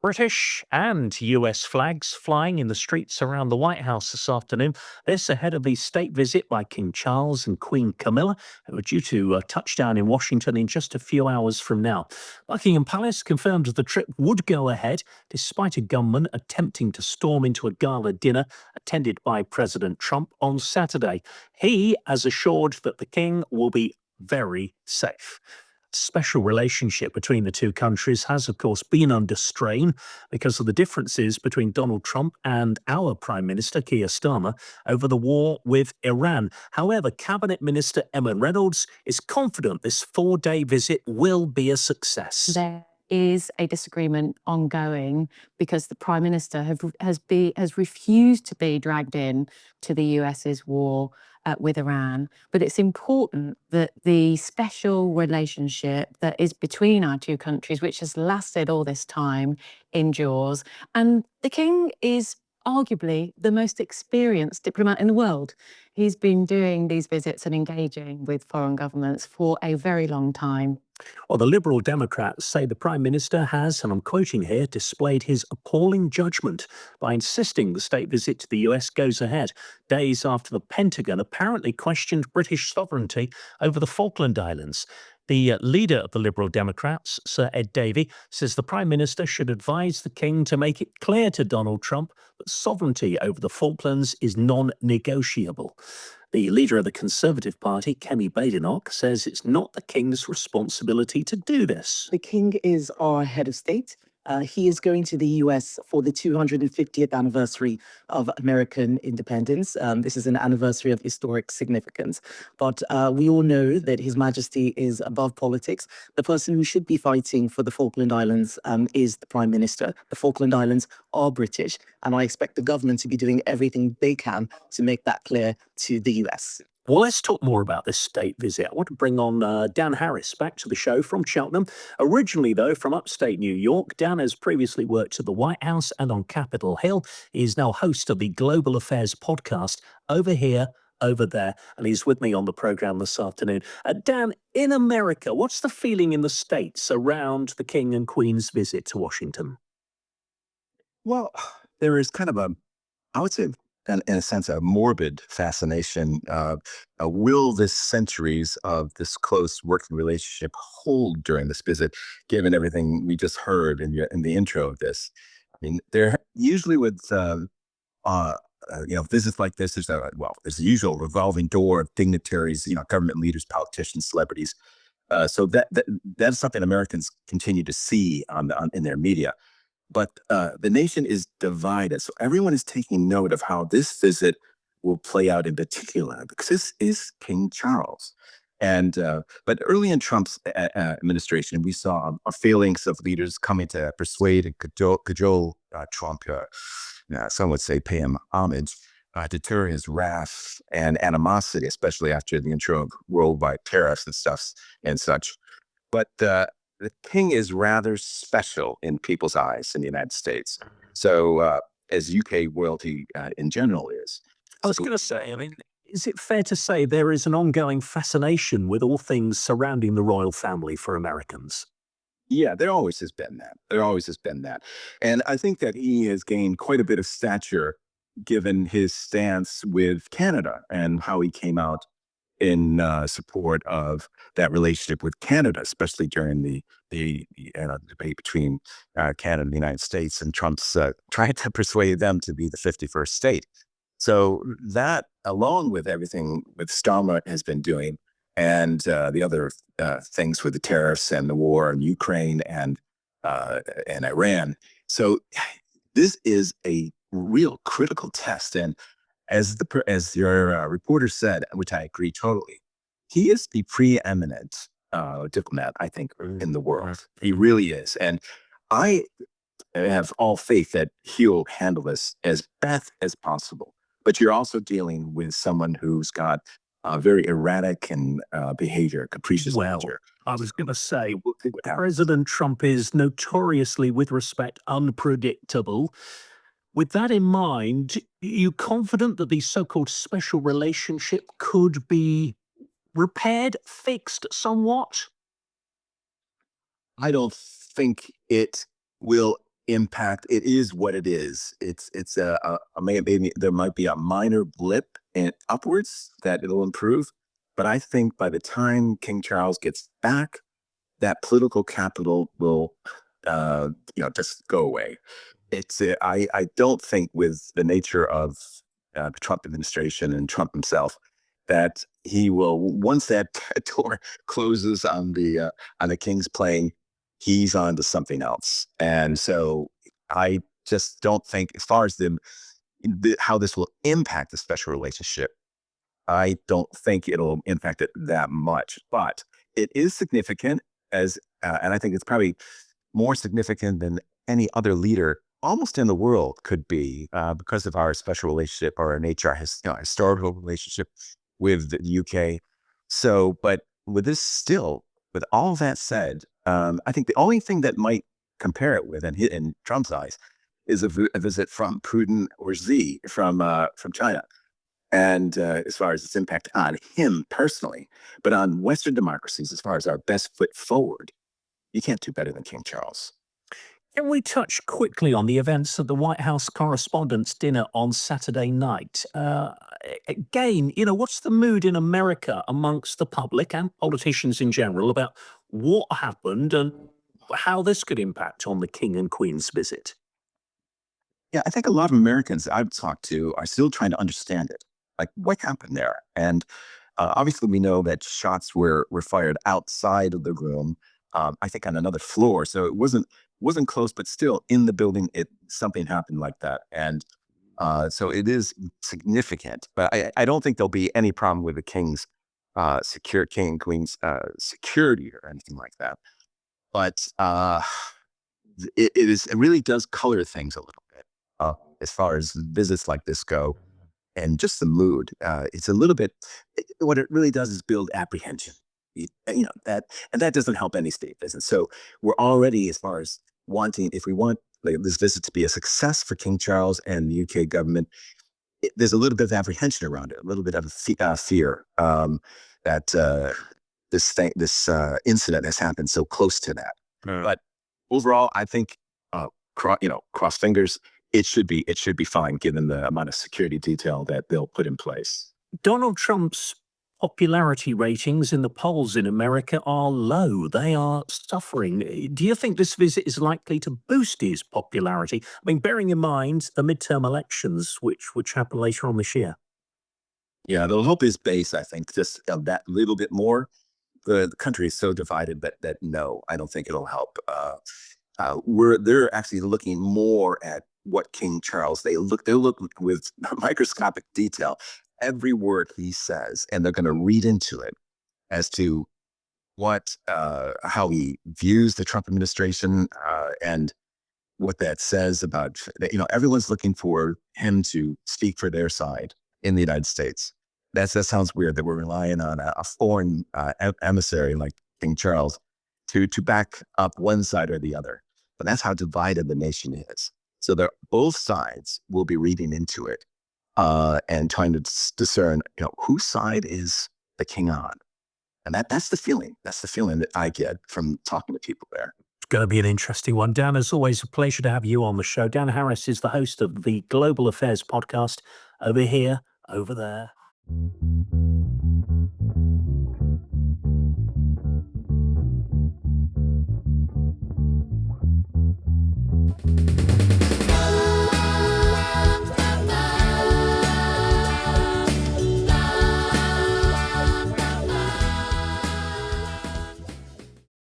British and US flags flying in the streets around the White House this afternoon. This ahead of the state visit by King Charles and Queen Camilla, who are due to touch down in Washington in just a few hours from now. Buckingham Palace confirmed the trip would go ahead, despite a gunman attempting to storm into a gala dinner attended by President Trump on Saturday. He has assured that the King will be very safe. Special relationship between the two countries has, of course, been under strain because of the differences between Donald Trump and our Prime Minister, Keir Starmer, over the war with Iran. However, Cabinet Minister Emma Reynolds is confident this four-day visit will be a success. There is a disagreement ongoing because the Prime Minister has refused to be dragged in to the US's war with Iran. But it's important that the special relationship that is between our two countries, which has lasted all this time, endures. And the King is arguably the most experienced diplomat in the world. He's been doing these visits and engaging with foreign governments for a very long time. Well, the Liberal Democrats say the Prime Minister has, and I'm quoting here, displayed his appalling judgment by insisting the state visit to the US goes ahead, days after the Pentagon apparently questioned British sovereignty over the Falkland Islands. The leader of the Liberal Democrats, Sir Ed Davey, says the Prime Minister should advise the King to make it clear to Donald Trump that sovereignty over the Falklands is non-negotiable. The leader of the Conservative Party, Kemi Badenoch, says it's not the King's responsibility to do this. The King is our head of state. He is going to the US for the 250th anniversary of American independence. This is an anniversary of historic significance. But we all know that His Majesty is above politics. The person who should be fighting for the Falkland Islands is the Prime Minister. The Falkland Islands are British, and I expect the government to be doing everything they can to make that clear to the US. Well, let's talk more about this state visit. I want to bring on Dan Harris back to the show from Cheltenham. Originally, though, from upstate New York, Dan has previously worked at the White House and on Capitol Hill. He is now host of the Global Affairs podcast, Over Here, Over There, and he's with me on the program this afternoon. Dan, in America, what's the feeling in the States around the King and Queen's visit to Washington? Well, there is kind of I would say, in a sense, a morbid fascination. Will this centuries of this close working relationship hold during this visit, given everything we just heard in the intro of this? I mean, there usually with visits like this, there's the usual revolving door of dignitaries, government leaders, politicians, celebrities. So that's something Americans continue to see in their media. But the nation is divided. So everyone is taking note of how this visit will play out in particular, because this is King Charles. And but early in Trump's administration, we saw failings of leaders coming to persuade and cajole Trump, some would say pay him homage, deter his wrath and animosity, especially after the intro of worldwide tariffs and such. But the King is rather special in people's eyes in the United States. So as UK royalty in general is. I was going to say, is it fair to say there is an ongoing fascination with all things surrounding the royal family for Americans? Yeah, there always has been that. And I think that he has gained quite a bit of stature given his stance with Canada and how he came out in support of that relationship with Canada, especially during the debate between Canada and the United States, and Trump's trying to persuade them to be the 51st state. So that, along with everything with Starmer has been doing, and the other things with the tariffs and the war in Ukraine and Iran. So this is a real critical test. And as your reporter said, which I agree totally, he is the preeminent diplomat, I think, in the world. He really is. And I have all faith that he'll handle this as best as possible. But you're also dealing with someone who's got very erratic and capricious behavior. I was going to say, President Trump is notoriously, with respect, unpredictable. With that in mind, are you confident that the so-called special relationship could be repaired, fixed somewhat? I don't think it will impact. It is what it is. It's maybe there might be a minor blip in upwards that it'll improve, but I think by the time King Charles gets back, that political capital will, just go away. I don't think with the nature of the Trump administration and Trump himself that he will, once that door closes on the King's plane, he's on to something else. And so I just don't think, as far as how this will impact the special relationship, I don't think it'll impact it that much. But it is significant, and I think it's probably more significant than any other leader almost in the world could be, because of our special relationship or our nature, historical relationship with the UK. So, but with this still, with all that said, I think the only thing that might compare it with, in Trump's eyes, is a visit from Putin or Xi from China. And as far as its impact on him personally, but on Western democracies, as far as our best foot forward, you can't do better than King Charles. Can we touch quickly on the events at the White House Correspondents' Dinner on Saturday night? Again, what's the mood in America amongst the public and politicians in general about what happened and how this could impact on the King and Queen's visit? Yeah, I think a lot of Americans I've talked to are still trying to understand it. Like, what happened there? And obviously, we know that shots were fired outside of the room. I think on another floor, so it wasn't close, but still in the building, something happened like that. And so it is significant. But I don't think there'll be any problem with the king and queen's security or anything like that. But it really does color things a little bit, as far as visits like this go, and just the mood. It's a little bit. What it really does is build apprehension. That, and that doesn't help any state business. So we're already, as far as wanting, if we want this visit to be a success for King Charles and the UK government, there's a little bit of apprehension around it, a little bit of fear, that this incident has happened so close to that. But overall, I think, cross fingers, it should be fine given the amount of security detail that they'll put in place. Donald Trump's popularity ratings in the polls in America are low. They are suffering. Do you think this visit is likely to boost his popularity? I mean, bearing in mind the midterm elections, which happen later on this year. Yeah, the hope is based, I think, just of that little bit more. The country is so divided that no, I don't think it'll help. They're actually looking more at what King Charles. They look with microscopic detail every word he says, and they're going to read into it as to how he views the Trump administration, and what that says about, everyone's looking for him to speak for their side in the United States. That sounds weird that we're relying on a foreign emissary like King Charles to back up one side or the other. But that's how divided the nation is. So both sides will be reading into it, and trying to discern, whose side is the king on. And that's the feeling. That's the feeling that I get from talking to people there. It's going to be an interesting one. Dan, as always, a pleasure to have you on the show. Dan Harris is the host of the Global Affairs podcast. Over here, over there.